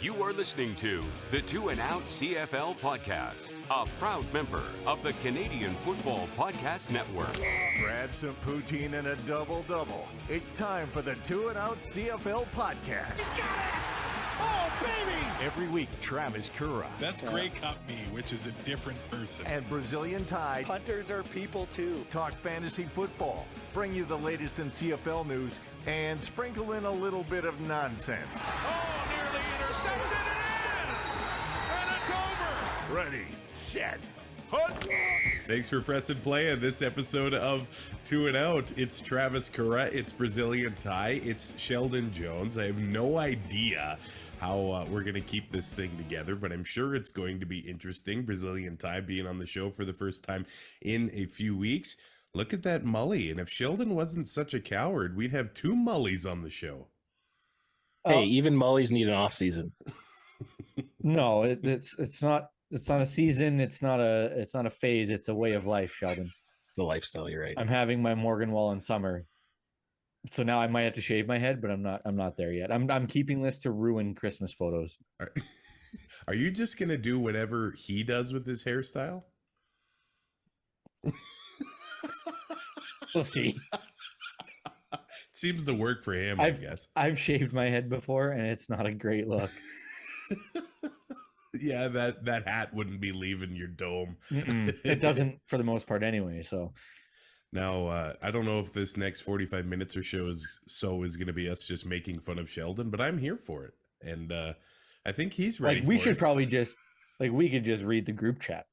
You are listening to the Two and Out CFL podcast, a proud member of the Canadian Football Podcast Network. Grab some poutine and a double-double. It's time for the Two and Out CFL podcast. He's got it! Oh, baby! Every week, Travis Currah. That's Grey Cup me, which is a different person. And Brazilian Tide. Hunters are people too. Talk fantasy football, bring you the latest in CFL news, and sprinkle in a little bit of nonsense. Oh, nearly intercepted, and it is! And it's over! Ready, set, hunt! Thanks for pressing play on this episode of Two and Out. It's Travis Currah, it's Brazilian Ty, it's Sheldon Jones. I have no idea how we're going to keep this thing together, but I'm sure it's going to be interesting. Brazilian Ty being on the show for the first time in a few weeks. Look at that Mully, and if Sheldon wasn't such a coward, we'd have two Mullys on the show. Hey, even Mullies need an off season. No, it's not a season. It's not a phase. It's a way of life, Sheldon. It's a lifestyle. You're right. I'm having my Morgan Wallen summer, so now I might have to shave my head, but I'm not there yet. I'm keeping this to ruin Christmas photos. Are you just gonna do whatever he does with his hairstyle? We'll see. Seems to work for him, I guess. I've shaved my head before, and it's not a great look. Yeah, that hat wouldn't be leaving your dome. It doesn't, for the most part, anyway. So now, I don't know if this next 45 minutes or so is going to be us just making fun of Sheldon, but I'm here for it, and I think he's ready. Like, we should probably just we could just read the group chat,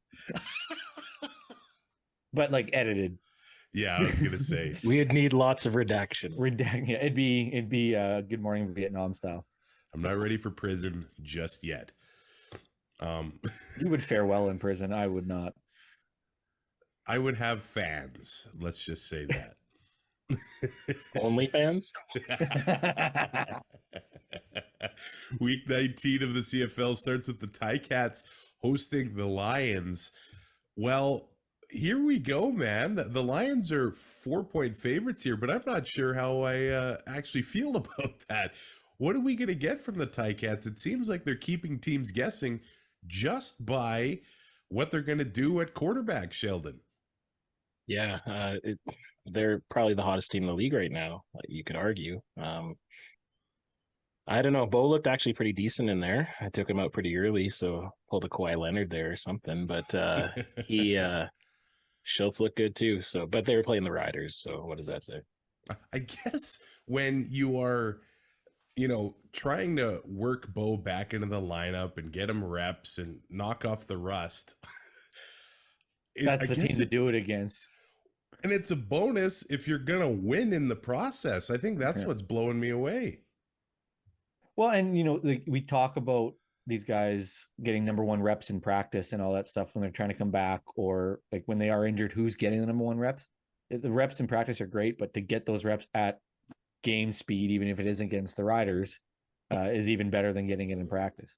but like edited. Yeah, I was gonna say we'd need lots of redactions. Yeah, it'd be Good Morning Vietnam style. I'm not ready for prison just yet. You would fare well in prison. I would not. I would have fans. Let's just say that. Only fans? Week 19 of the CFL starts with the Ticats hosting the Lions. Well, here we go, man. The Lions are 4-point favorites here, but I'm not sure how I actually feel about that. What are we going to get from the Ticats? It seems like they're keeping teams guessing just by what they're going to do at quarterback, Sheldon. Yeah, they're probably the hottest team in the league right now, you could argue. I don't know. Bo looked actually pretty decent in there. I took him out pretty early, so pulled a Kawhi Leonard there or something. But Schultz looked good too. So, but they were playing the Riders. So what does that say? I guess when you are, trying to work Bo back into the lineup and get him reps and knock off the rust. That's the team to do it against. And it's a bonus if you're going to win in the process. I think that's what's blowing me away. Well, and, we talk about these guys getting number one reps in practice and all that stuff when they're trying to come back, or like when they are injured, who's getting the number one reps? The reps in practice are great, but to get those reps at game speed, even if it is against the Riders, is even better than getting it in practice.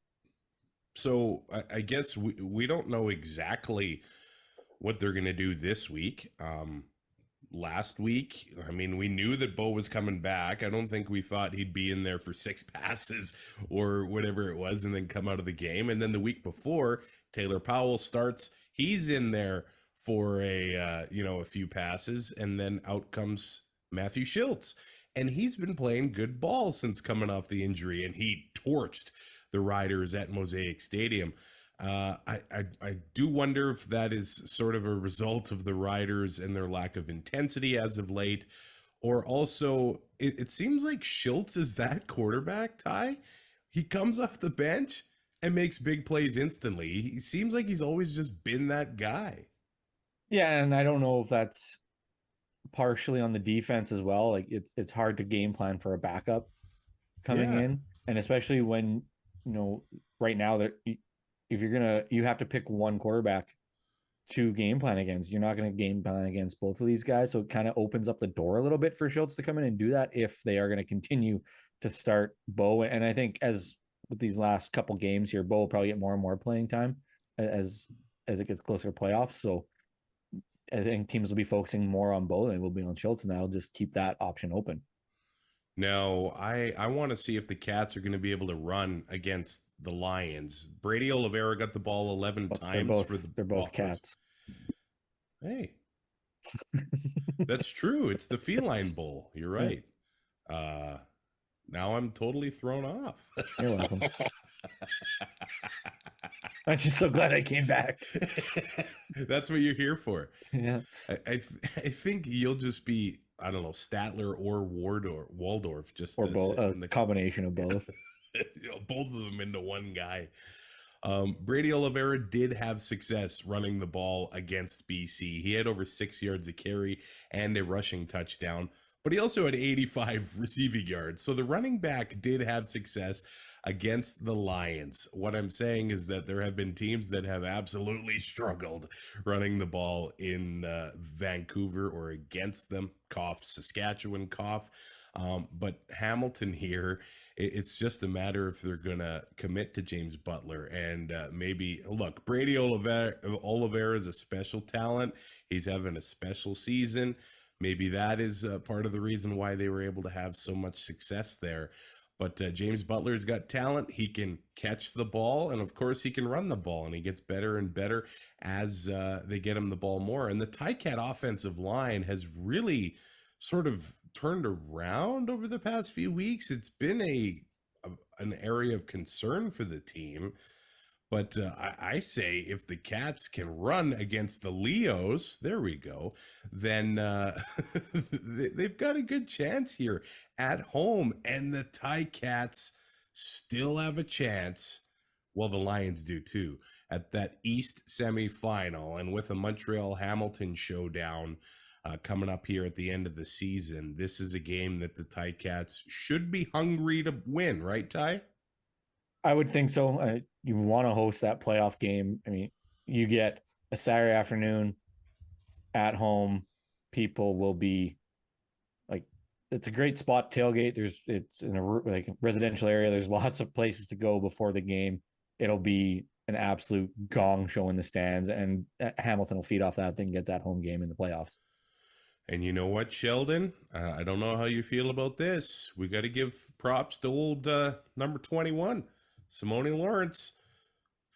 So I guess we don't know exactly what they're going to do this week. Last week, we knew that Bo was coming back. I don't think we thought he'd be in there for 6 passes or whatever it was and then come out of the game. And then the week before, Taylor Powell starts. He's in there for a few passes, and then out comes Matthew Schultz. And he's been playing good ball since coming off the injury, and he torched the Riders at Mosaic Stadium. I do wonder if that is sort of a result of the Riders and their lack of intensity as of late, or also it seems like Schultz is that quarterback, Ty. He comes off the bench and makes big plays instantly. He seems like he's always just been that guy. Yeah, and I don't know if that's partially on the defense as well. Like it's hard to game plan for a backup coming in, and especially when right now that if you have to pick one quarterback to game plan against. You're not going to game plan against both of these guys, so it kind of opens up the door a little bit for Schultz to come in and do that if they are going to continue to start Bo. And I think as with these last couple games here, Bo will probably get more and more playing time as it gets closer to playoffs. So I think teams will be focusing more on Bo than will be on Schultz, and that'll just keep that option open. No, I want to see if the Cats are going to be able to run against the Lions. Brady Oliveira got the ball 11 But times for the they're both Ballers. cats. Hey, that's true. It's the Feline Bowl. You're right. Now I'm totally thrown off. You're welcome. I'm just so glad I came back. That's what you're here for. Yeah. I think you'll just be, I don't know, Statler or Waldorf, just Or both, a combination of both. both of them into one guy. Brady Oliveira did have success running the ball against BC. He had over 6 yards a carry and a rushing touchdown, but he also had 85 receiving yards. So the running back did have success against the Lions. What I'm saying is that there have been teams that have absolutely struggled running the ball in Vancouver or against them. Cough, Saskatchewan, cough. But Hamilton here, it's just a matter if they're going to commit to James Butler and maybe, look, Brady Oliveira is a special talent. He's having a special season. Maybe that is part of the reason why they were able to have so much success there. But James Butler's got talent. He can catch the ball, and of course he can run the ball, and he gets better and better as they get him the ball more. And the Ticat offensive line has really sort of turned around over the past few weeks. It's been an area of concern for the team. But I say if the Cats can run against the Leos, there we go, then they've got a good chance here at home. And the Ticats still have a chance. Well, the Lions do too, at that East semifinal. And with a Montreal-Hamilton showdown coming up here at the end of the season, this is a game that the Ticats should be hungry to win, right, Ty? I would think so. You want to host that playoff game. I mean, you get a Saturday afternoon at home. People will be like, it's a great spot tailgate. It's in a like residential area. There's lots of places to go before the game. It'll be an absolute gong show in the stands, and Hamilton will feed off that thing, get that home game in the playoffs. And you know what, Sheldon? I don't know how you feel about this. We got to give props to old number 21. Simone Lawrence,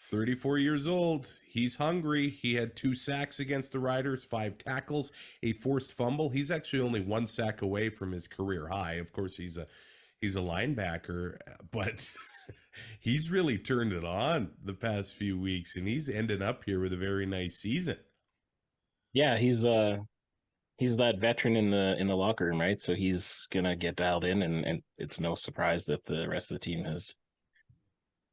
34 years old. He's hungry. He had 2 sacks against the Riders, 5 tackles, a forced fumble. He's actually only 1 sack away from his career high. Of course, he's a linebacker, but he's really turned it on the past few weeks, and he's ended up here with a very nice season. Yeah, he's that veteran in the locker room, right? So he's gonna get dialed in, and it's no surprise that the rest of the team has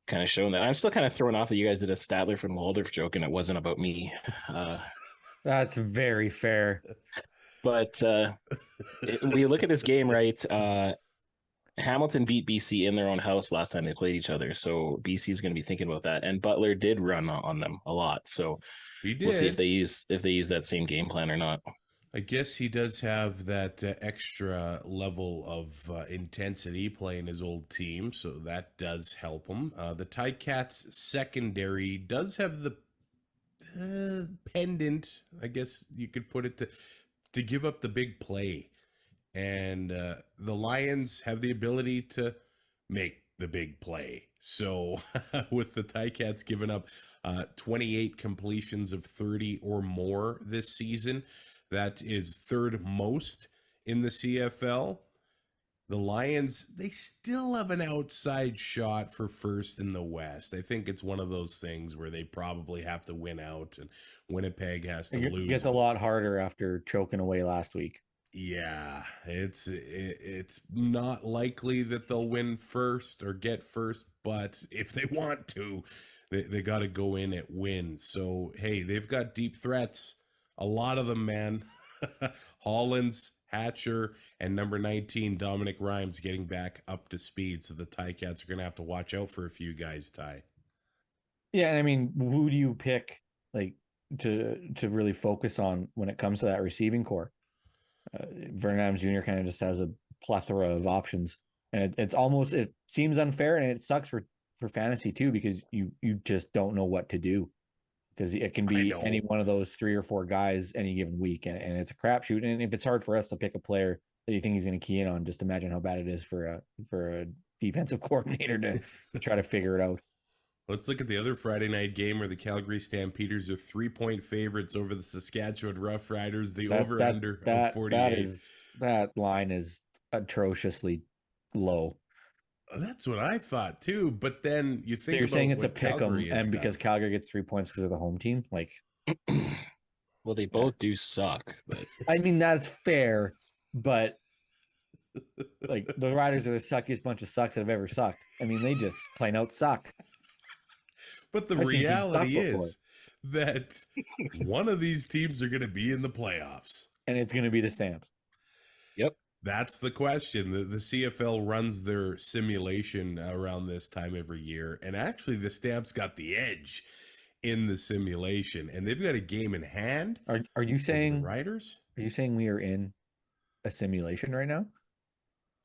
kind of shown that. I'm still kind of thrown off that you guys did a Statler from Waldorf joke and it wasn't about me. That's very fair. But we look at this game, right? Hamilton beat BC in their own house last time they played each other, so BC is going to be thinking about that. And Butler did run on them a lot, so he did. We'll see if they use that same game plan or not. I guess he does have that extra level of intensity playing his old team, so that does help him. The Ticats secondary does have the pendant, I guess you could put it, to give up the big play. And the Lions have the ability to make the big play. So with the Ticats giving up 28 completions of 30 or more this season, that is 3rd most in the CFL. The Lions, they still have an outside shot for first in the West. I think it's one of those things where they probably have to win out, and Winnipeg has to lose. It gets a lot harder after choking away last week. Yeah, it's not likely that they'll win first or get first, but if they want to, they got to go in at win. So, hey, they've got deep threats. A lot of them, man. Hollins, Hatcher, and number 19, Dominic Rhymes, getting back up to speed. So the Ticats are going to have to watch out for a few guys, Ty. Yeah, and I mean, who do you pick like to really focus on when it comes to that receiving core? Vernon Adams Jr. kind of just has a plethora of options, and it seems unfair, and it sucks for fantasy too, because you just don't know what to do. Because it can be any one of those 3 or 4 guys any given week, and it's a crapshoot. And if it's hard for us to pick a player that you think he's going to key in on. Just imagine how bad it is for a defensive coordinator to try to figure it out. Let's look at the other Friday night game where the Calgary Stampeders are 3-point favorites over the Saskatchewan Roughriders. The over-under of 48. That line is atrociously low. That's what I thought too. But then you think you're about saying it's a what pick 'em, Calgary has and because done. Calgary gets 3 points because of the home team, like, Well, they both do suck, but I mean, that's fair, but like the Riders are the suckiest bunch of sucks that have ever sucked. I mean, they just plain out suck. But the I've seen teams reality suck before. is that one of these teams are going to be in the playoffs. And it's going to be the Stamps. yep. That's the question. The CFL runs their simulation around this time every year. And actually, the Stamps got the edge in the simulation. And they've got a game in hand. Are you saying the Riders? Are you saying we are in a simulation right now?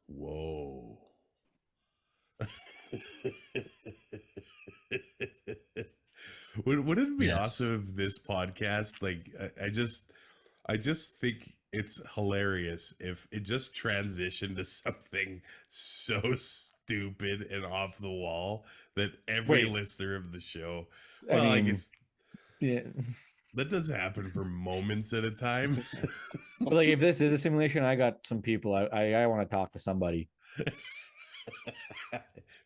Whoa. Wouldn't it be awesome if this podcast, like, I just think it's hilarious if it just transitioned to something so stupid and off the wall that every listener of the show, I guess, yeah, that does happen for moments at a time. But like, if this is a simulation, I got some people. I want to talk to somebody.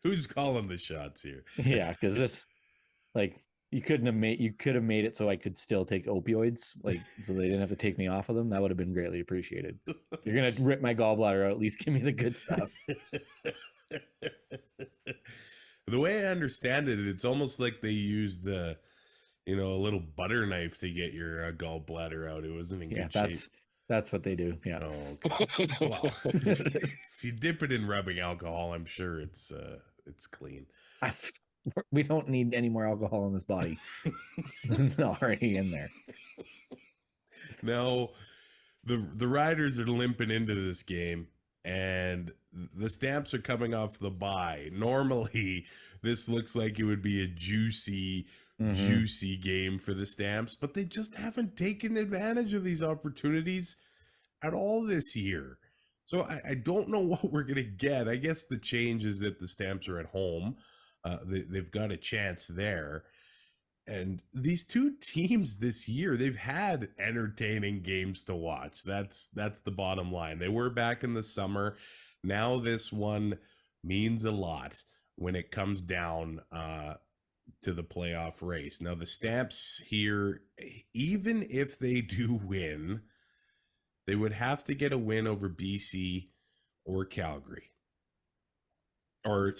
Who's calling the shots here? Yeah, because this, like, you could have made it so I could still take opioids, like, so they didn't have to take me off of them. That would have been greatly appreciated. You're gonna rip my gallbladder out. At least give me the good stuff. The way I understand it, it's almost like they used a little butter knife to get your gallbladder out. It wasn't in good shape. That's what they do. Yeah. Oh, okay. Well, if you dip it in rubbing alcohol, I'm sure it's clean. We don't need any more alcohol in this body. It's already in there. Now, the Riders are limping into this game, and the Stamps are coming off the bye. Normally, this looks like it would be a juicy game for the Stamps, but they just haven't taken advantage of these opportunities at all this year. So I don't know what we're going to get. I guess the change is that the Stamps are at home. They've got a chance there. And these two teams this year, they've had entertaining games to watch. That's the bottom line. They were back in the summer. Now this one means a lot when it comes down to the playoff race. Now the Stamps here, even if they do win, they would have to get a win over BC or Calgary. Or,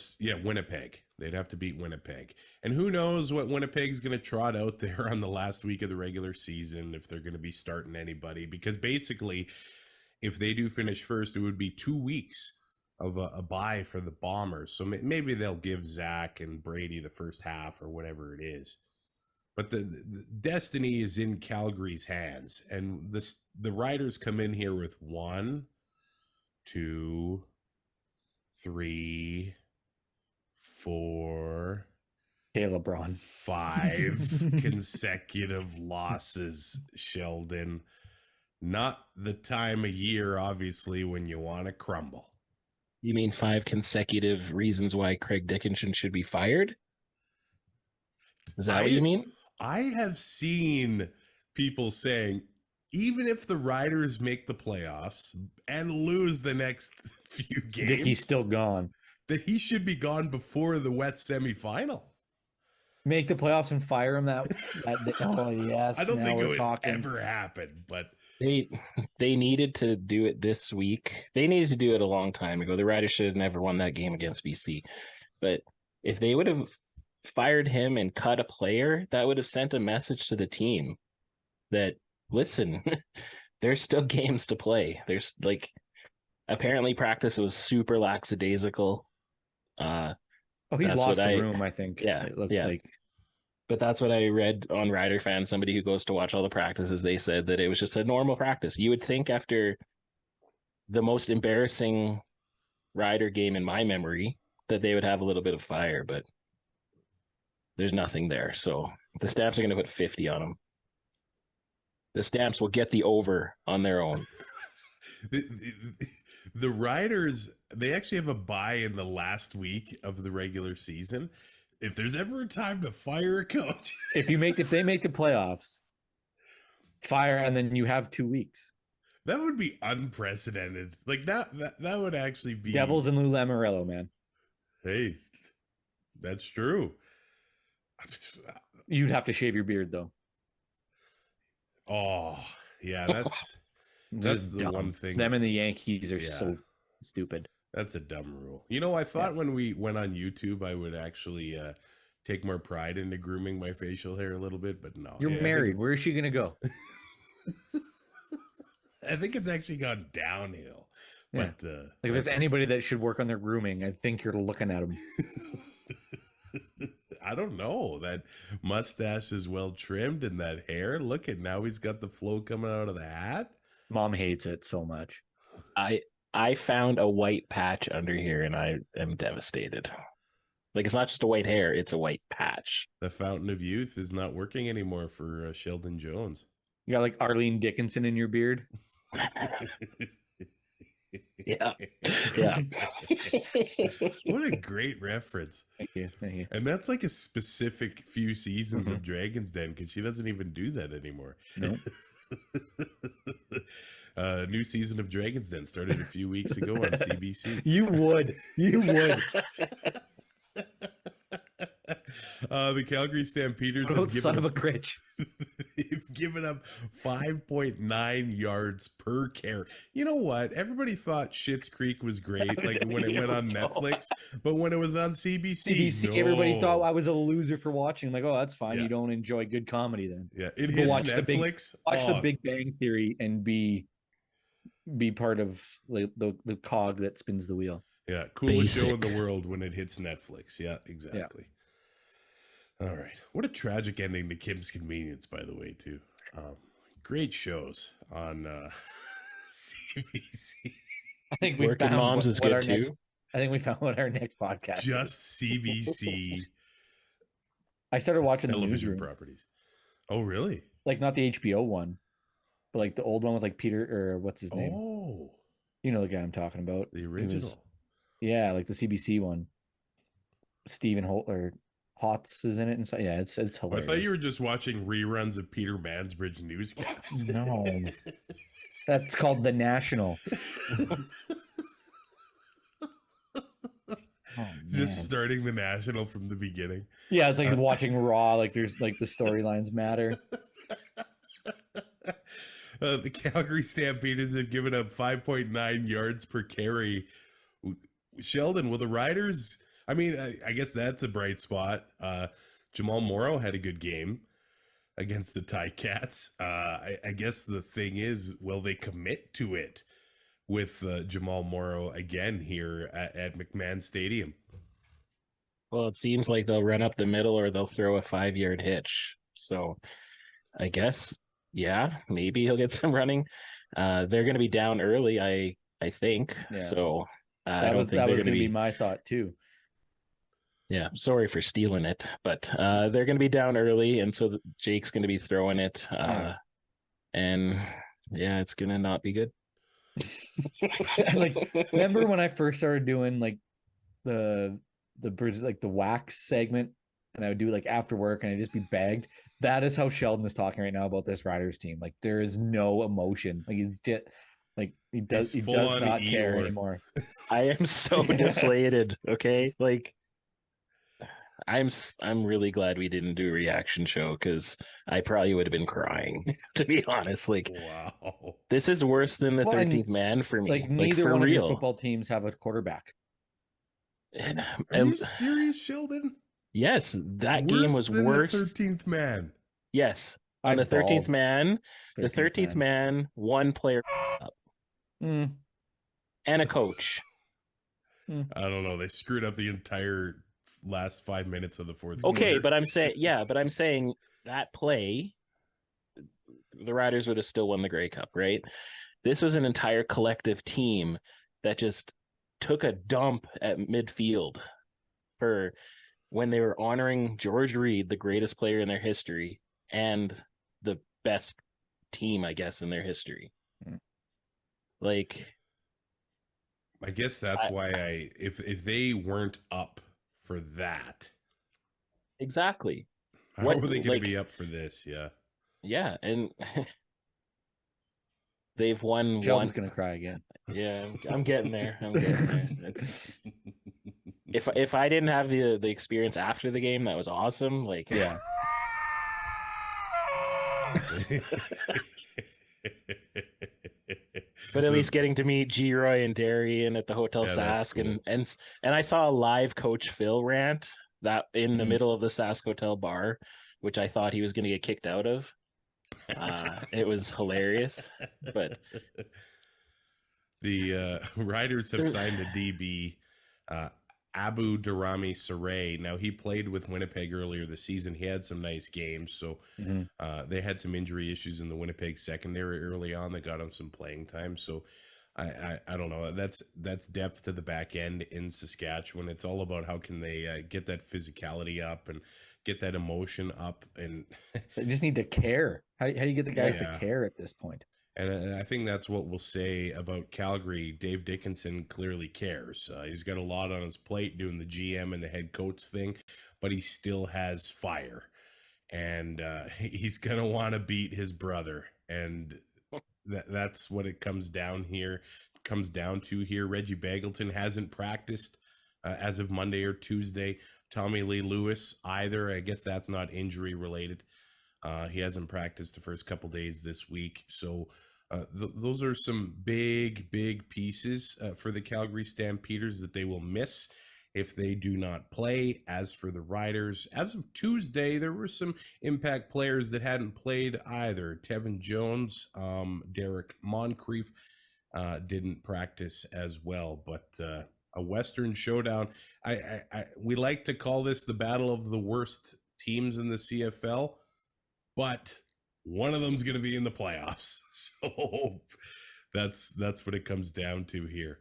Winnipeg. They'd have to beat Winnipeg. And who knows what Winnipeg's going to trot out there on the last week of the regular season, if they're going to be starting anybody. Because basically, if they do finish first, it would be 2 weeks of a bye for the Bombers. So maybe they'll give Zach and Brady the first half or whatever it is. But the destiny is in Calgary's hands. And the Riders come in here with 1, 2, 3, 4, Caleb Braun. 5 consecutive losses, Sheldon. Not the time of year, obviously, when you want to crumble. You mean 5 consecutive reasons why Craig Dickinson should be fired? Is that what you mean? I have seen people saying, even if the Riders make the playoffs and lose the next few games, Dickie's still gone. That he should be gone before the West semifinal. Make the playoffs and fire him. Oh yes. I don't think it would ever happen, but they needed to do it this week. They needed to do it a long time ago. The Riders should have never won that game against BC. But if they would have fired him and cut a player, that would have sent a message to the team that, listen, there's still games to play. There's apparently practice was super lackadaisical. He's lost the room, I think. Yeah, it looked yeah. like. But that's what I read on Rider Fan. Somebody who goes to watch all the practices, they said that it was just a normal practice. You would think after the most embarrassing Rider game in my memory that they would have a little bit of fire, but there's nothing there. So the Stamps are going to put 50 on them. The Stamps will get the over on their own. The Riders, they actually have a bye in the last week of the regular season. If there's ever a time to fire a coach, if they make the playoffs, fire, and then you have 2 weeks. that would be unprecedented. Like that would actually be Devils and Lou Lamoriello, man. Hey, that's true. You'd have to shave your beard though. Oh, yeah, that's the dumb. one thing. Them and the Yankees are so stupid. That's a dumb rule. You know, I thought when we went on YouTube, I would actually take more pride into grooming my facial hair a little bit, but no. You're married. Where is she going to go? I think it's actually gone downhill. Yeah. But like if there's anybody that should work on their grooming, I think you're looking at them. I don't know. That mustache is well trimmed and that hair. Look at now he's got the flow coming out of the hat. Mom hates it so much. I found a white patch under here and I am devastated. Like it's not just a white hair, it's a white patch. The fountain of youth is not working anymore for Sheldon Jones. You got like Arlene Dickinson in your beard. Yeah. What a great reference. Thank you. And that's like a specific few seasons of Dragon's Den because she doesn't even do that anymore. No. New season of Dragon's Den started a few weeks ago on CBC. You would. The Calgary Stampeders have given son of a critch. They've given up 5.9 yards per carry. You know what? Everybody thought Schitt's Creek was great, like when it went on Netflix, but when it was on CBC, no. Everybody thought I was a loser for watching. I'm like, oh, that's fine. You don't enjoy good comedy then. Yeah, it hits watch Netflix. Watch The Big Bang Theory and be part of the cog that spins the wheel. Yeah, coolest show in the world when it hits Netflix. Yeah, exactly. Yeah. All right. What a tragic ending to Kim's Convenience, by the way, too. Great shows on CBC. I think we Working found Moms is good too. I think we found what our next podcast Just CBC. I started watching television the properties. Oh, really? Like not the HBO one, but like the old one with like Peter or what's his name? Oh, you know the guy I'm talking about. The original. Yeah, like the CBC one. Stephen Holt or Hotz is in it, and so yeah, it's hilarious. I thought you were just watching reruns of Peter Mansbridge newscasts. No, that's called The National. Just starting The National from the beginning. Yeah, it's like watching Raw. Like there's like the storylines matter. The Calgary Stampeders have given up 5.9 yards per carry. Sheldon, will the Riders? I mean, I guess that's a bright spot. Jamal Morrow had a good game against the Ticats. I guess the thing is, will they commit to it with Jamal Morrow again here at McMahon Stadium? Well, it seems like they'll run up the middle or they'll throw a 5-yard hitch. So I guess, yeah, maybe he'll get some running. They're going to be down early, I think. Yeah. So that was going to be my thought too. Yeah, sorry for stealing it, but they're going to be down early, and so Jake's going to be throwing it, and yeah, it's going to not be good. Like, remember when I first started doing like the wax segment, and I would do it like after work, and I'd just be bagged. That is how Sheldon is talking right now about this Riders team. Like, there is no emotion. Like, he's just like he does not care anymore. I am so deflated. Okay, like. I'm really glad we didn't do a reaction show because I probably would have been crying, to be honest. Like, wow, this is worse than the 13th man for me. Like neither one of your football teams have a quarterback. Are you serious, Sheldon? Yes, that game was worse. The 13th man. Yes, on the 13th man, the 13th man, one player up, and a coach. I don't know. They screwed up the entire last 5 minutes of the fourth quarter. Okay, but I'm saying that play, the Riders would have still won the Grey Cup, right? This was an entire collective team that just took a dump at midfield for when they were honoring George Reed, the greatest player in their history, and the best team, I guess, in their history. Like, I guess that's why if they weren't up for that, exactly. how are they going to be up for this? Yeah. Yeah, and they've won Sheldon's one. gonna cry again. Yeah, I'm getting there. I'm getting there. If I didn't have the experience after the game, that was awesome. Like, Yeah. but at least getting to meet G-Roy and Darian at the Hotel Sask, cool. and I saw a live Coach Phil rant that in the middle of the Sask Hotel bar, which I thought he was going to get kicked out of. It was hilarious, but the Riders have signed a DB, Abu Darami Saray. Now, he played with Winnipeg earlier this season. He had some nice games, so they had some injury issues in the Winnipeg secondary early on that got him some playing time. So I don't know. That's depth to the back end in Saskatchewan. It's all about how can they get that physicality up and get that emotion up. And They just need to care. How do you get the guys to care at this point? And I think that's what we'll say about Calgary. Dave Dickinson clearly cares. He's got a lot on his plate doing the GM and the head coach thing, but he still has fire. And he's going to want to beat his brother. And that's what it comes down to here. Reggie Bagleton hasn't practiced as of Monday or Tuesday. Tommy Lee Lewis either. I guess that's not injury related. He hasn't practiced the first couple days this week. So those are some big pieces for the Calgary Stampeders that they will miss if they do not play. As for the Riders, as of Tuesday, there were some impact players that hadn't played either. Tevin Jones, Derek Moncrief didn't practice as well, but a Western showdown. We like to call this the battle of the worst teams in the CFL, but one of them's going to be in the playoffs. So that's what it comes down to here.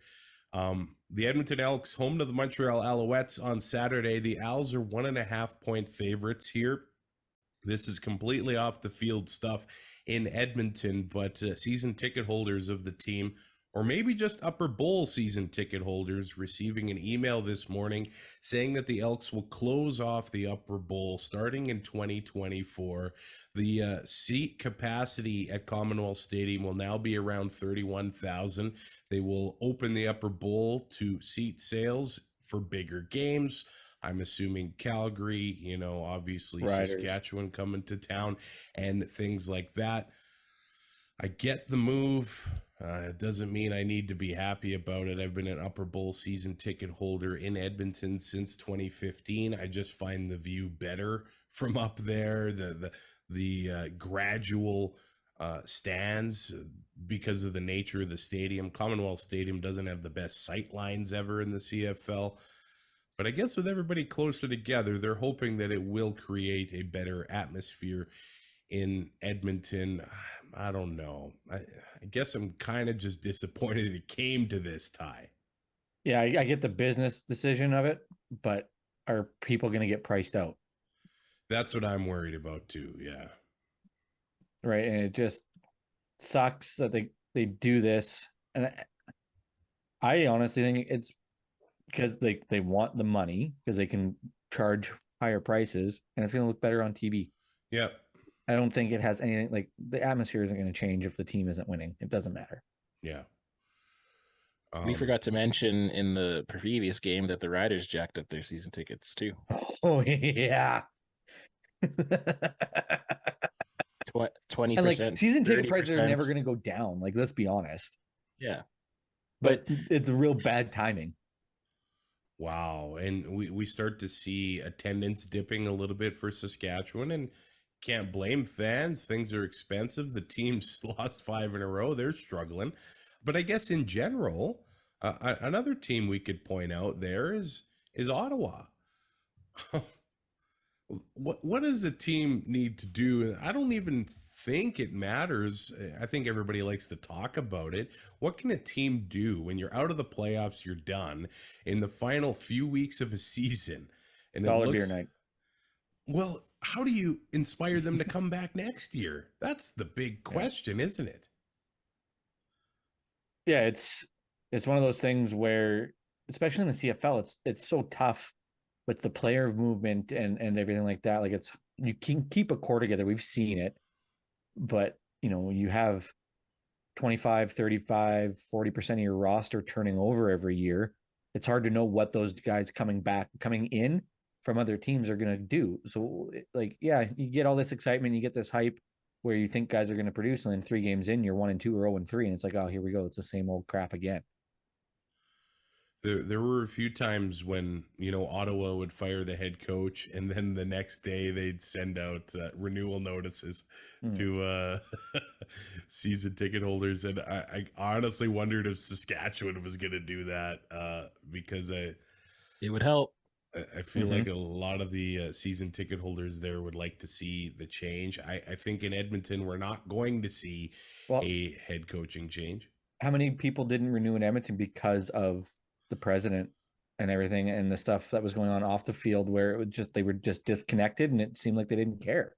The Edmonton Elks home to the Montreal Alouettes on Saturday. The Owls are 1.5-point favorites here. This is completely off the field stuff in Edmonton, but season ticket holders of the team, or maybe just Upper Bowl season ticket holders, receiving an email this morning saying that the Elks will close off the Upper Bowl starting in 2024. The seat capacity at Commonwealth Stadium will now be around 31,000. They will open the Upper Bowl to seat sales for bigger games. I'm assuming Calgary, obviously Riders. Saskatchewan coming to town and things like that. I get the move. It doesn't mean I need to be happy about it. I've been an Upper Bowl season ticket holder in Edmonton since 2015. I just find the view better from up there. The gradual stands because of the nature of the stadium. Commonwealth Stadium doesn't have the best sight lines ever in the CFL. But I guess with everybody closer together, they're hoping that it will create a better atmosphere in Edmonton. I don't know. I guess I'm kind of just disappointed it came to this tie. Yeah, I get the business decision of it, but are people going to get priced out? That's what I'm worried about too, yeah. Right, and it just sucks that they do this. And I honestly think it's because they want the money because they can charge higher prices and it's going to look better on TV. Yep. I don't think it has anything like the atmosphere isn't going to change if the team isn't winning. It doesn't matter. Yeah. We forgot to mention in the previous game that the Riders jacked up their season tickets too. Oh yeah. 20%. And like season ticket prices are never going to go down. Like, let's be honest. Yeah. But it's real bad timing. Wow. And we start to see attendance dipping a little bit for Saskatchewan, and can't blame fans. Things are expensive. The team's lost 5 in a row. They're struggling. But I guess in general, another team we could point out there is Ottawa. What does a team need to do? I don't even think it matters. I think everybody likes to talk about it. What can a team do when you're out of the playoffs, you're done, in the final few weeks of a season? And $1 beer night. Well, how do you inspire them to come back next year? That's the big question, isn't it? Yeah, it's it's one of those things where, especially in the CFL, it's so tough with the player movement and everything like that. Like you can keep a core together. We've seen it, but you have 25, 35, 40% of your roster turning over every year. It's hard to know what those guys coming in from other teams are going to do. So like, yeah, you get all this excitement, you get this hype where you think guys are going to produce, and then 3 games in, you're 1-2 or 0-3, and it's like, oh, here we go. It's the same old crap again. There were a few times when, Ottawa would fire the head coach, and then the next day they'd send out renewal notices to season ticket holders. And I honestly wondered if Saskatchewan was going to do that because it would help. I feel like a lot of the season ticket holders there would like to see the change. I think in Edmonton, we're not going to see a head coaching change. How many people didn't renew in Edmonton because of the president and everything and the stuff that was going on off the field, where they were just disconnected, and it seemed like they didn't care.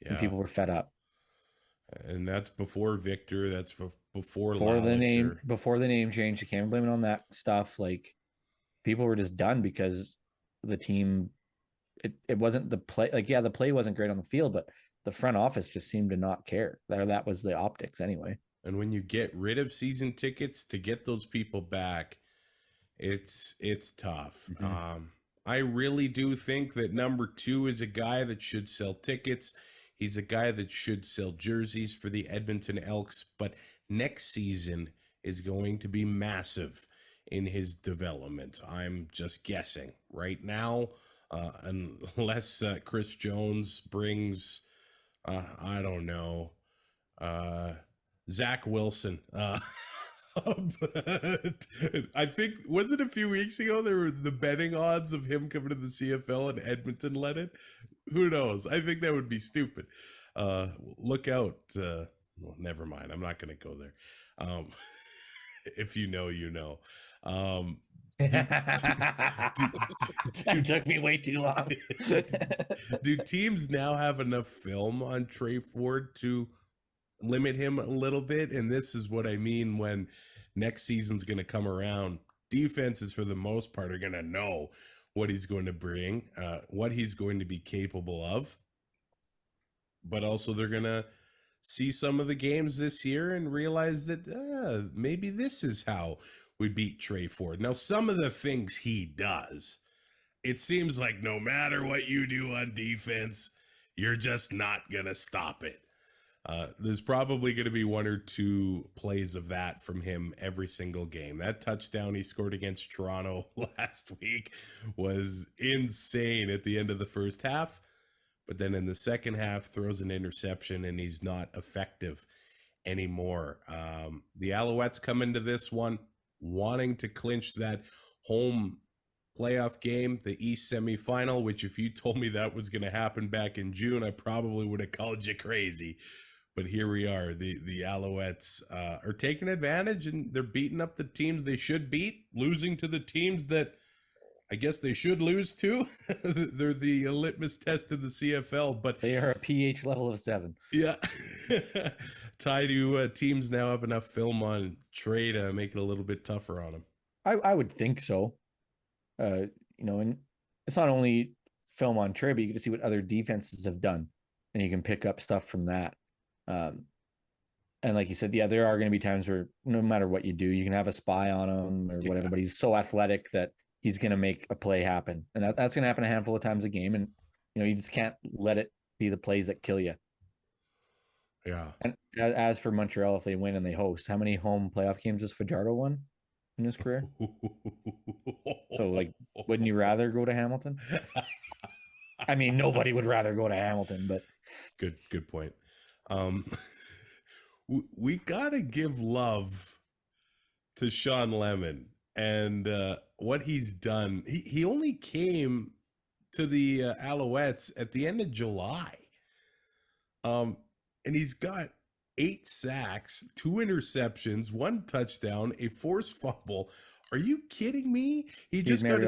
Yeah. And people were fed up. And that's before Victor. That's before the name change. You can't blame it on that stuff. Like, people were just done because the team, it wasn't the play. Like, yeah, the play wasn't great on the field, but the front office just seemed to not care. That was the optics anyway. And when you get rid of season tickets, to get those people back, it's tough. I really do think that number 2 is a guy that should sell tickets. He's a guy that should sell jerseys for the Edmonton Elks, but next season is going to be massive in his development. I'm just guessing right now, unless Chris Jones brings, I don't know, Zach Wilson. But I think, was it a few weeks ago, there were the betting odds of him coming to the CFL and Edmonton led it? Who knows? I think that would be stupid. Look out. Well, never mind. I'm not going to go there. If you know, you know. That took me way too long. Do teams now have enough film on Trey Ford to limit him a little bit? And this is what I mean when next season's going to come around. Defenses, for the most part, are going to know what he's going to bring, what he's going to be capable of. But also they're going to see some of the games this year and realize that maybe this is how we beat Trey Ford. Now, some of the things he does, it seems like no matter what you do on defense, you're just not going to stop it. There's probably going to be 1 or 2 plays of that from him every single game. That touchdown he scored against Toronto last week was insane at the end of the first half. But then in the second half, throws an interception and he's not effective anymore. The Alouettes come into this one wanting to clinch that home playoff game, the East semifinal, which if you told me that was going to happen back in June, I probably would have called you crazy. But here we are. The Alouettes are taking advantage, and they're beating up the teams they should beat, losing to the teams that I guess they should lose to. They're the litmus test in the CFL, but they are a pH level of 7. Yeah. Ty, do teams now have enough film on Trey to make it a little bit tougher on him? I would think so. And it's not only film on Trey, but you get to see what other defenses have done, and you can pick up stuff from that. And like you said, yeah, there are going to be times where no matter what you do, you can have a spy on him or whatever, but he's so athletic that he's going to make a play happen. And that's going to happen a handful of times a game. And, you just can't let it be the plays that kill you. Yeah. And as for Montreal, if they win and they host, how many home playoff games has Fajardo won in his career? So, wouldn't you rather go to Hamilton? I mean, nobody would rather go to Hamilton, but. Good point. We gotta give love to Sean Lemon and what he's done. He only came to the Alouettes at the end of July, and he's got 8 sacks, 2 interceptions, 1 touchdown, a forced fumble. Are you kidding me? He just got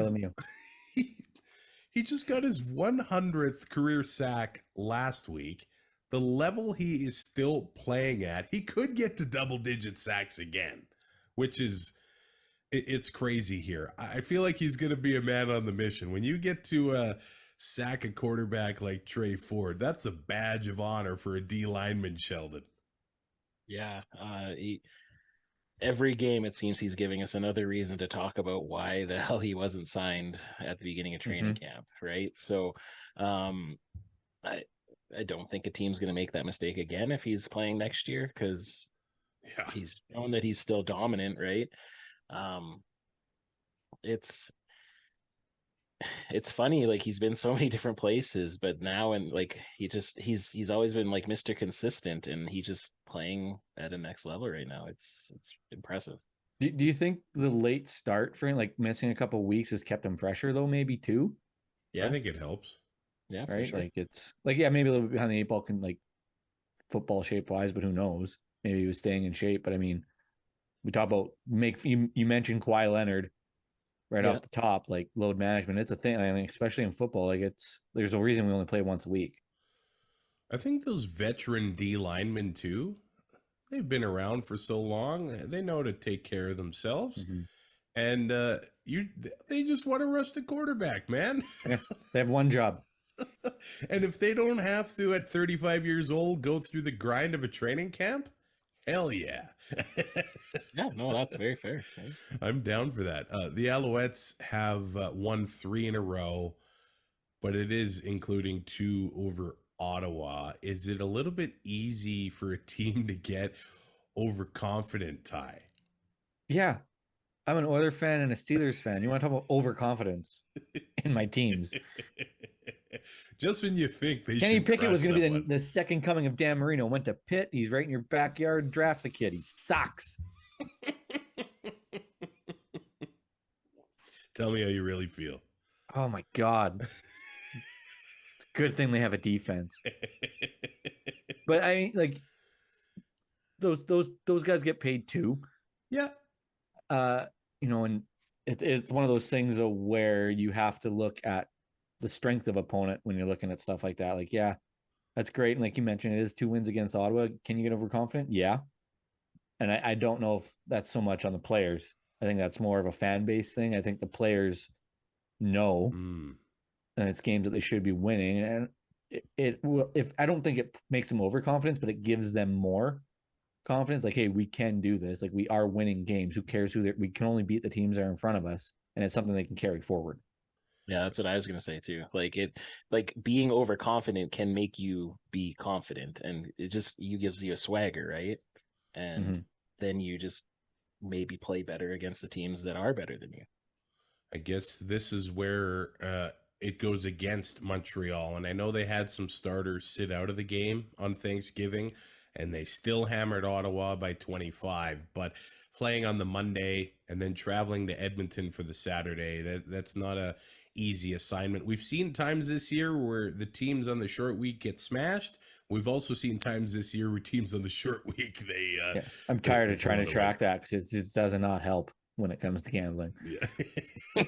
his 100th career sack last week. The level he is still playing at, he could get to double-digit sacks again, which is it's crazy here. I feel like he's going to be a man on the mission. When you get to sack a quarterback like Trey Ford, that's a badge of honor for a D lineman, Sheldon. Yeah. Every game, it seems he's giving us another reason to talk about why the hell he wasn't signed at the beginning of training camp, right? So I don't think a team's going to make that mistake again if he's playing next year, because he's shown that he's still dominant, right? It's funny, like he's been so many different places, but now, and like he's always been like Mr. Consistent, and he's just playing at a next level right now. It's impressive. Do you think the late start for him, like missing a couple of weeks, has kept him fresher though? Maybe too. Yeah, I think it helps. Yeah, right. Sure. Like it's like maybe a little bit behind the 8 ball, can like football shape wise, but who knows? Maybe he was staying in shape. But I mean, we talk about you mentioned Kawhi Leonard right off the top, like load management. It's a thing. I mean, especially in football, like there's a reason we only play once a week. I think those veteran D linemen too, they've been around for so long. They know to take care of themselves. And they just want to rush the quarterback, man. Yeah, they have one job. And if they don't have to, at 35 years old, go through the grind of a training camp, hell yeah. Yeah, no, that's very fair. I'm down for that. The Alouettes have won 3 in a row, but it is including 2 over Ottawa. Is it a little bit easy for a team to get overconfident, Ty? Yeah. I'm an Oilers fan and a Steelers fan. You want to talk about overconfidence in my teams? Just when you think they Kenny should Pickett was going to someone. be the second coming of Dan Marino. Went to Pitt. He's right in your backyard. Draft the kid. He sucks. Tell me how you really feel. Oh my God. It's a good thing they have a defense. But I mean, like those guys get paid too. Yeah. You know, and it's one of those things where you have to look at the strength of opponent when you're looking at stuff like that. Like, yeah, that's great. And like you mentioned, it is 2 wins against Ottawa. Can you get overconfident? Yeah. And I don't know if that's so much on the players. I think that's more of a fan base thing. I think the players know, and it's games that they should be winning. And it will, if I don't think it makes them overconfidence, but it gives them more confidence. Like, hey, we can do this. Like, we are winning games. Who cares who we can only beat the teams that are in front of us, and it's something they can carry forward. Yeah, that's what I was gonna say too. Like being overconfident can make you be confident, and it just gives you a swagger, right? And then you just maybe play better against the teams that are better than you. I guess this is where it goes against Montreal, and I know they had some starters sit out of the game on Thanksgiving, and they still hammered Ottawa by 25, but playing on the Monday and then traveling to Edmonton for the Saturday, that's not a easy assignment. We've seen times this year where the teams on the short week get smashed. We've also seen times this year where teams on the short week, I'm tired of trying to track that because it just does not help when it comes to gambling. Yeah.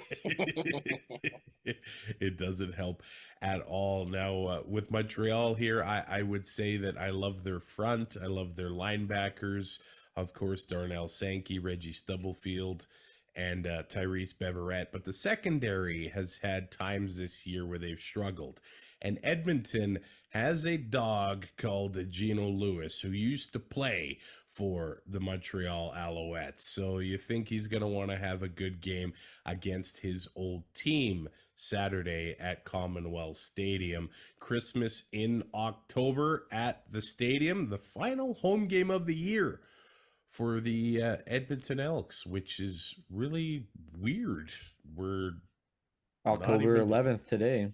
It doesn't help at all. Now, with Montreal here, I would say that I love their front. I love their linebackers. Of course, Darnell Sankey, Reggie Stubblefield, and Tyrese Beverette. But the secondary has had times this year where they've struggled. And Edmonton has a dog called Geno Lewis, who used to play for the Montreal Alouettes. So you think he's going to want to have a good game against his old team Saturday at Commonwealth Stadium. Christmas in October at the stadium, the final home game of the year for the Edmonton Elks, which is really weird. We're October 11th today.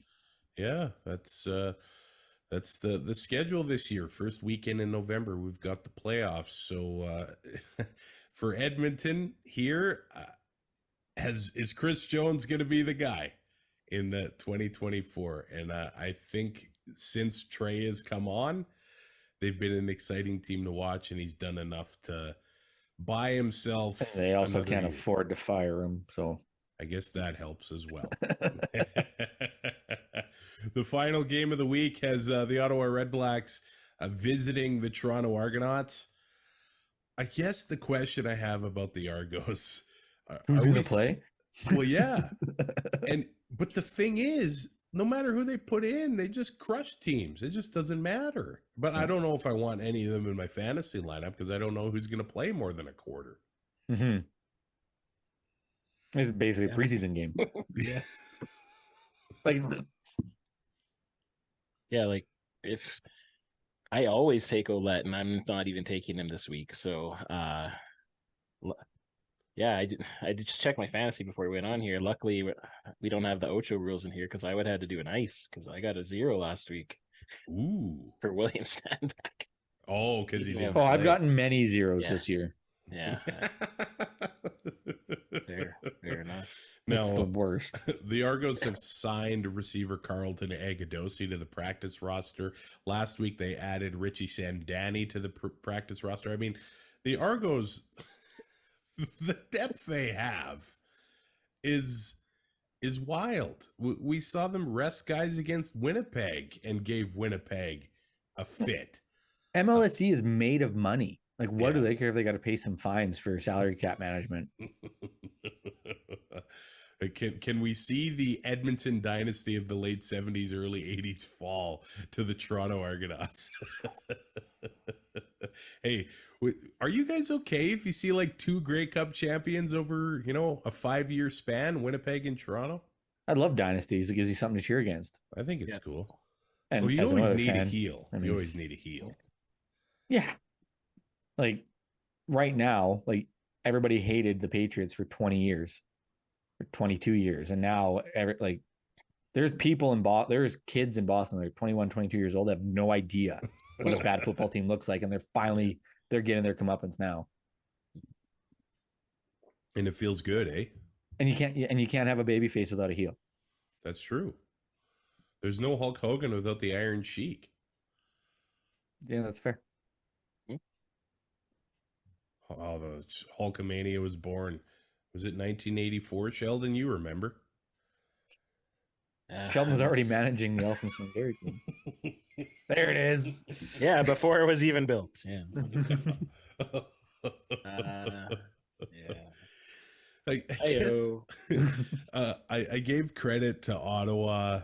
Yeah, that's the schedule this year. First weekend in November, we've got the playoffs. So for Edmonton here, is Chris Jones going to be the guy in 2024? And I think since Trey has come on, they've been an exciting team to watch, and he's done enough to buy himself. And they also can't afford to fire him, so I guess that helps as well. The final game of the week has the Ottawa RedBlacks visiting the Toronto Argonauts. I guess the question I have about the Argos, Who's are going we to play? Well, yeah. But the thing is, no matter who they put in, they just crush teams. It just doesn't matter. But I don't know if I want any of them in my fantasy lineup because I don't know who's going to play more than a quarter. Mm-hmm. It's basically a preseason game. Yeah. Like, Yeah, like if I always take Olet and I'm not even taking him this week. So yeah, I did just check my fantasy before we went on here. Luckily we don't have the Ocho rules in here because I would have had to do an ice because I got a 0 last week. Ooh. For William Standback. Oh, because he didn't. I've gotten many zeros Yeah. this year. Yeah. Fair enough. Now, It's the worst. The Argos have signed receiver Carlton Agadosi to the practice roster. Last week, they added Richie Sandani to the practice roster. I mean, the Argos, the depth they have is wild. We saw them rest guys against Winnipeg and gave Winnipeg a fit. MLSE is made of money. Like, what do Yeah. they care if they got to pay some fines for salary cap management? Can we see the Edmonton dynasty of the late 70s, early 80s fall to the Toronto Argonauts? Hey, are you guys okay if you see like 2 Grey Cup champions over, a 5-year span, Winnipeg and Toronto? I love dynasties. It gives you something to cheer against. I think it's cool. And Well, you as always another need a fan, heel. I mean, You always need a heel. Yeah. Like right now, like everybody hated the Patriots for 20 years or 22 years. And now there's people in there's kids in Boston that are 21, 22 years old that have no idea what a bad football team looks like. And they're getting their comeuppance now. And it feels good, eh? And you can't have a baby face without a heel. That's true. There's no Hulk Hogan without the Iron Sheik. Yeah, that's fair. Oh, the Hulkamania was born. Was it 1984, Sheldon? You remember? Sheldon's already managing the Elkington Dairy Queen. There it is. Yeah, before it was even built. Yeah. I guess I gave credit to Ottawa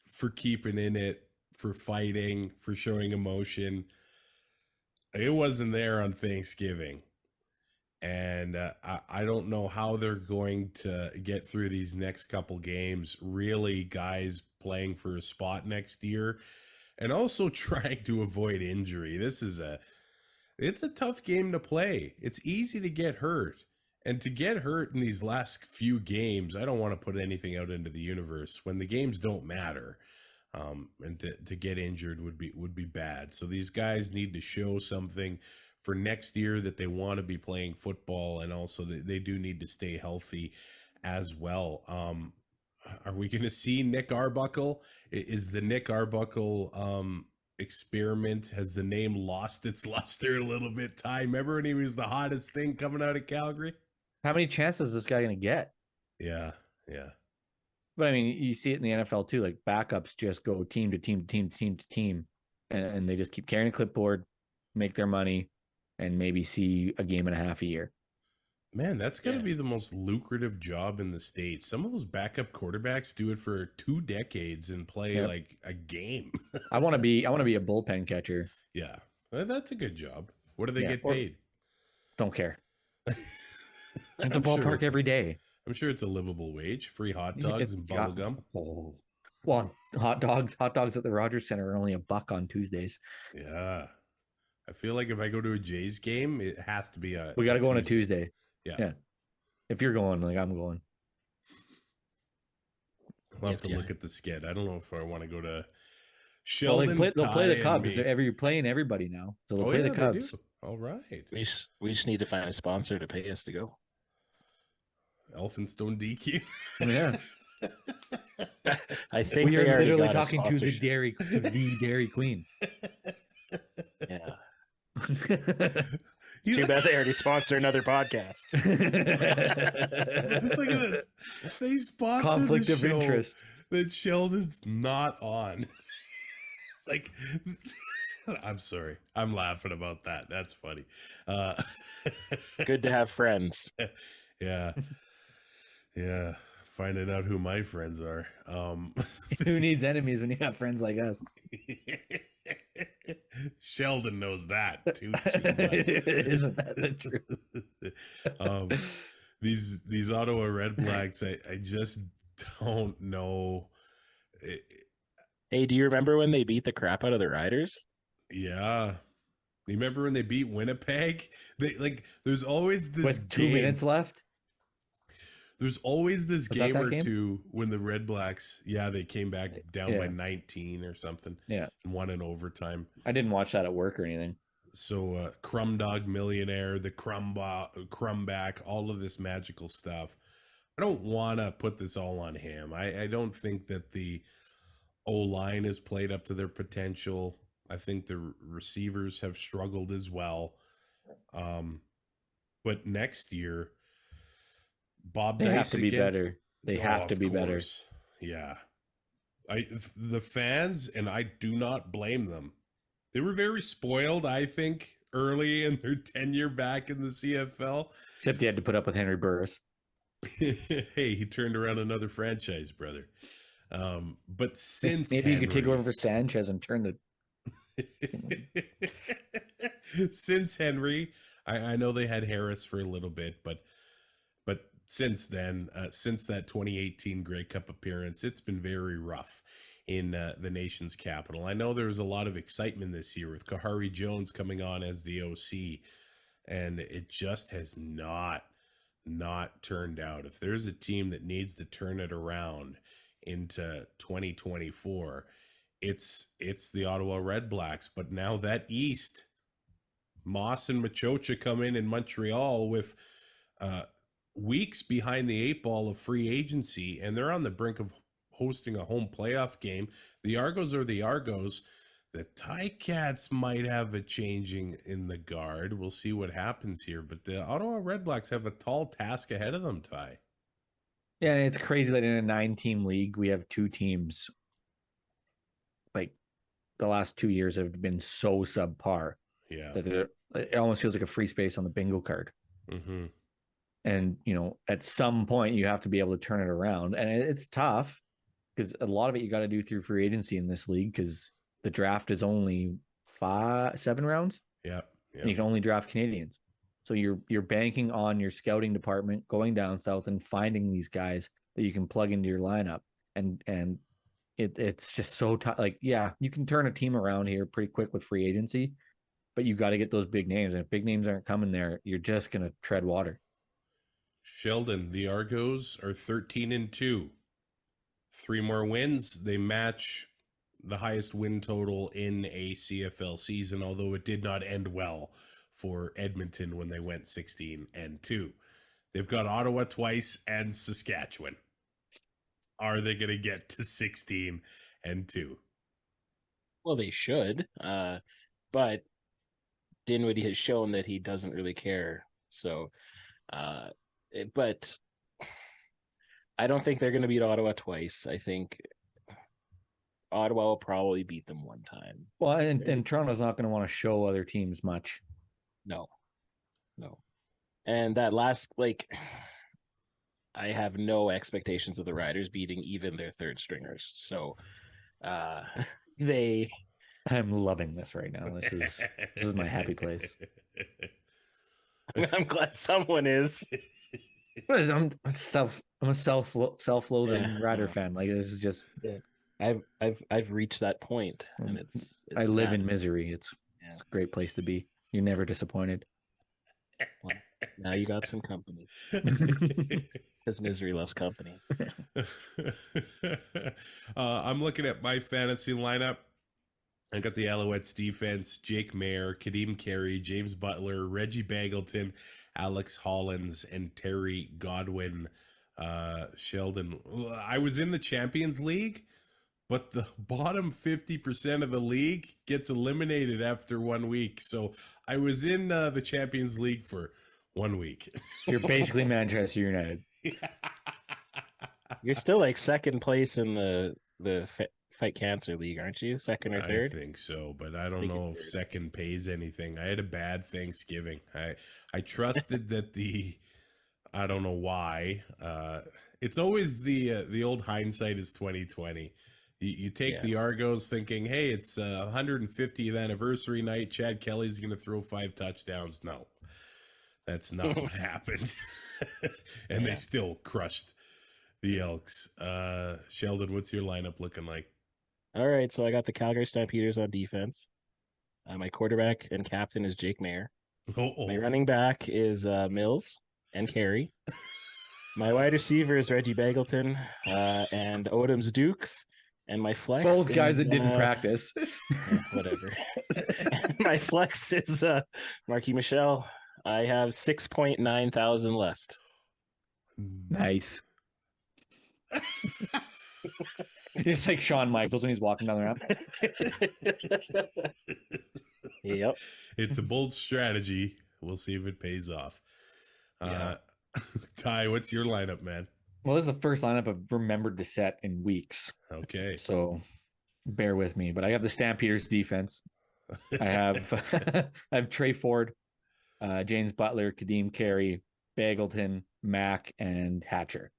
for keeping in it, for fighting, for showing emotion. It wasn't there on Thanksgiving. And I don't know how they're going to get through these next couple games. Really, guys playing for a spot next year and also trying to avoid injury. It's a tough game to play. It's easy to get hurt. And to get hurt in these last few games, I don't want to put anything out into the universe when the games don't matter. And to get injured would be bad. So these guys need to show something for next year that they want to be playing football, and also that they do need to stay healthy as well. Are we going to see Nick Arbuckle? Is the Nick Arbuckle experiment, has the name lost its luster a little bit? Ty, remember when he was the hottest thing coming out of Calgary? How many chances is this guy going to get? Yeah. But I mean, you see it in the NFL too. Like backups just go team to team to team to team to team, and they just keep carrying a clipboard, make their money, and maybe see a game and a half a year. Man, that's got to be the most lucrative job in the States. Some of those backup quarterbacks do it for 2 decades and play like a game. I want to be a bullpen catcher. Yeah, that's a good job. What do they get paid? Don't care. At the ballpark every day. I'm sure it's a livable wage. Free hot dogs and bubble gum. Well, hot dogs at the Rogers Center are only $1 on Tuesdays. Yeah. I feel like if I go to a Jays game, it has to be we got to go on a Tuesday. Yeah. If you're going, like I'm going. I'll have to look at the skid. I don't know if I want to go to Sheldon. They'll play the Cubs. You're playing everybody now. So they'll play the Cubs. All right. We just need to find a sponsor to pay us to go. Elphinstone DQ. Yeah. I think we are literally talking to the Dairy Queen. Yeah. Too bad they already sponsor another podcast. Look at this. They sponsor Conflict of show interest that Sheldon's not on. Like, I'm sorry. I'm laughing about that. That's funny. Good to have friends. Yeah. Yeah. Finding out who my friends are. Who needs enemies when you have friends like us? Sheldon knows that too much. Isn't that the truth? These Ottawa RedBlacks, I just don't know. Hey, do you remember when they beat the crap out of the Riders? Yeah. You remember when they beat Winnipeg? There's always this With 2 minutes left. There's always this Was game that or game? two when the RedBlacks, they came back down by 19 or something. Yeah. And won in overtime. I didn't watch that at work or anything. So Crumb Dog Millionaire, the Crumback, all of this magical stuff. I don't want to put this all on him. I don't think that the O-line has played up to their potential. I think the receivers have struggled as well. But next year, Bob They Dice have to be again. better. They have to be better. Yeah. The fans, and I do not blame them. They were very spoiled, I think, early in their tenure back in the CFL. Except you had to put up with Henry Burris. Hey, he turned around another franchise, brother. But since maybe you could take over for Sanchez and turn the since Henry, I know they had Harris for a little bit, but since then, since that 2018 Grey Cup appearance, it's been very rough in the nation's capital. I know there was a lot of excitement this year with Kahari Jones coming on as the OC, and it just has not turned out. If there's a team that needs to turn it around into 2024, it's the Ottawa RedBlacks. But now that East, Moss and Machocha come in Montreal with weeks behind the 8 ball of free agency, and they're on the brink of hosting a home playoff game. The Argos are the Argos. The Ticats might have a changing in the guard. We'll see what happens here, but the Ottawa RedBlacks have a tall task ahead of them, Ty. Yeah, and it's crazy that in a 9-team league, we have 2 teams. Like the last 2 years have been so subpar. Yeah. That it almost feels like a free space on the bingo card. Mm-hmm. And, at some point you have to be able to turn it around. And it's tough because a lot of it you got to do through free agency in this league because the draft is only 7 rounds. Yeah. And you can only draft Canadians. So you're banking on your scouting department going down south and finding these guys that you can plug into your lineup. And it's just so tough. Like, yeah, you can turn a team around here pretty quick with free agency, but you got to get those big names. And if big names aren't coming there, you're just going to tread water. Sheldon, the Argos are 13-2. 3 more wins. They match the highest win total in a CFL season, although it did not end well for Edmonton when they went 16-2. They've got Ottawa twice and Saskatchewan. Are they going to get to 16-2? Well, they should, but Dinwiddie has shown that he doesn't really care. So, but I don't think they're going to beat Ottawa twice. I think Ottawa will probably beat them one time. Well, and Toronto's not going to want to show other teams much. No. And that last, I have no expectations of the Riders beating even their third stringers. So they... I'm loving this right now. This is my happy place. I'm glad someone is. I'm a self-loathing Rider fan. Like, this is just... I've reached that point, and it's I live sad. in misery. It's a great place to be. You're never disappointed. Well, now you got some company. Because misery loves company. I'm looking at my fantasy lineup. I got the Alouettes defense: Jake Mayer, Kadeem Carey, James Butler, Reggie Bagleton, Alex Hollins, and Terry Godwin. Sheldon, I was in the Champions League, but the bottom 50% of the league gets eliminated after 1 week. So I was in the Champions League for 1 week. You're basically Manchester United. You're still second place in the Fight Cancer League, aren't you? Second or third? I think so, but I don't know if second pays anything. I had a bad Thanksgiving. I trusted that the I don't know why. It's always the old hindsight is 2020. You take the Argos thinking, hey, it's 150th anniversary night. Chad Kelly's going to throw 5 touchdowns. No, that's not what happened. And they still crushed the Elks. Sheldon, what's your lineup looking like? All right, so I got the Calgary Stampeders on defense. My quarterback and captain is Jake Mayer. My running back is Mills and Carey. My wide receiver is Reggie Bagleton and Odoms Dukes. And my flex both guys that didn't practice. Whatever. My flex is Marquis Michel. I have 6.9 thousand left. Nice. It's like Shawn Michaels when he's walking down the ramp. Yep. It's a bold strategy. We'll see if it pays off. Ty, what's your lineup, man? Well, this is the first lineup I've remembered to set in weeks. Okay. So bear with me. But I have the Stampeders defense. I have Trey Ford, James Butler, Kadeem Carey, Bagleton, Mack, and Hatcher.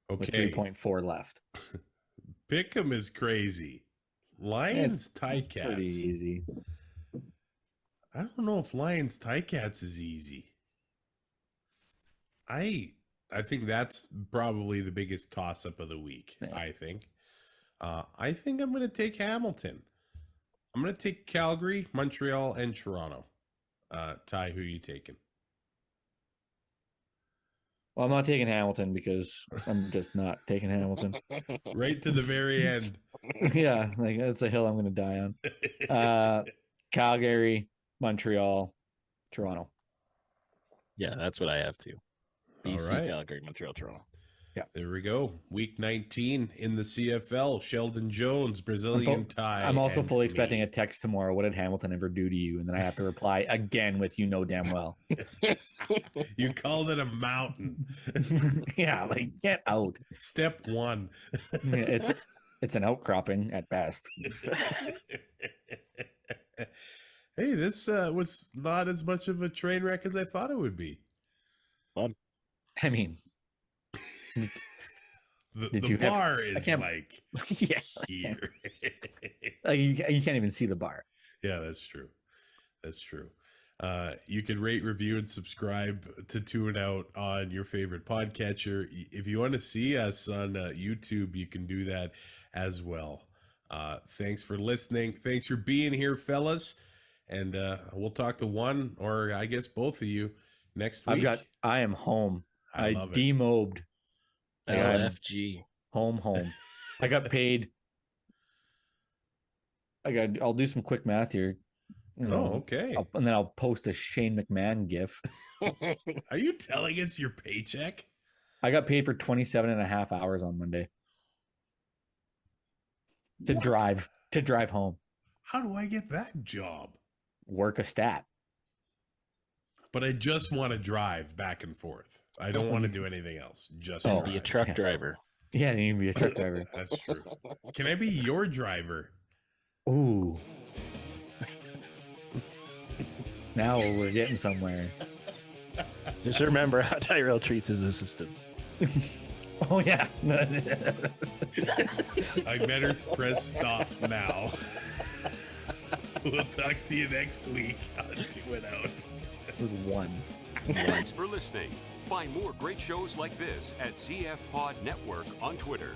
Okay. With 3.4 left. Pick'em is crazy. Lions, Ticats. Pretty easy. I don't know if Lions, Ticats is easy. I think that's probably the biggest toss-up of the week, I think. I think I'm going to take Hamilton. I'm going to take Calgary, Montreal, and Toronto. Ty, who are you taking? Well, I'm not taking Hamilton because I'm just not taking Hamilton. Right to the very end. Yeah, like that's a hill I'm going to die on. Calgary, Montreal, Toronto. Yeah, that's what I have too. BC, All right. Calgary, Montreal, Toronto. Yeah. There we go. Week 19 in the CFL. Sheldon Jones, Brazilian Ty. I'm also fully expecting a text tomorrow. What did Hamilton ever do to you? And then I have to reply again with you know damn well. You called it a mountain. Yeah, like get out. Step 1. It's an outcropping at best. Hey, this was not as much of a train wreck as I thought it would be. Fun. I mean, the bar is like yeah, here. like you can't even see the bar. Yeah, that's true. That's true. You can rate, review, and subscribe to Tune Out on your favorite podcatcher. If you want to see us on YouTube, you can do that as well. Thanks for listening. Thanks for being here, fellas. And we'll talk to one or I guess both of you next week. I am home. I love it. demobed. LFG. Home. I got paid. I'll do some quick math here. Okay. And then I'll post a Shane McMahon gif. Are you telling us your paycheck? I got paid for 27 and a half hours on Monday. To drive home. How do I get that job? Work a stat. But I just want to drive back and forth. I don't want to do anything else. Just drive. Be a truck driver. Yeah, you can be a truck driver. That's true. Can I be your driver? Ooh. Now we're getting somewhere. Just remember how Tyrell treats his assistants. Oh, yeah. I better press stop now. We'll talk to you next week on Do It Out. It was one. Thanks for listening. Find more great shows like this at CF Pod Network on Twitter.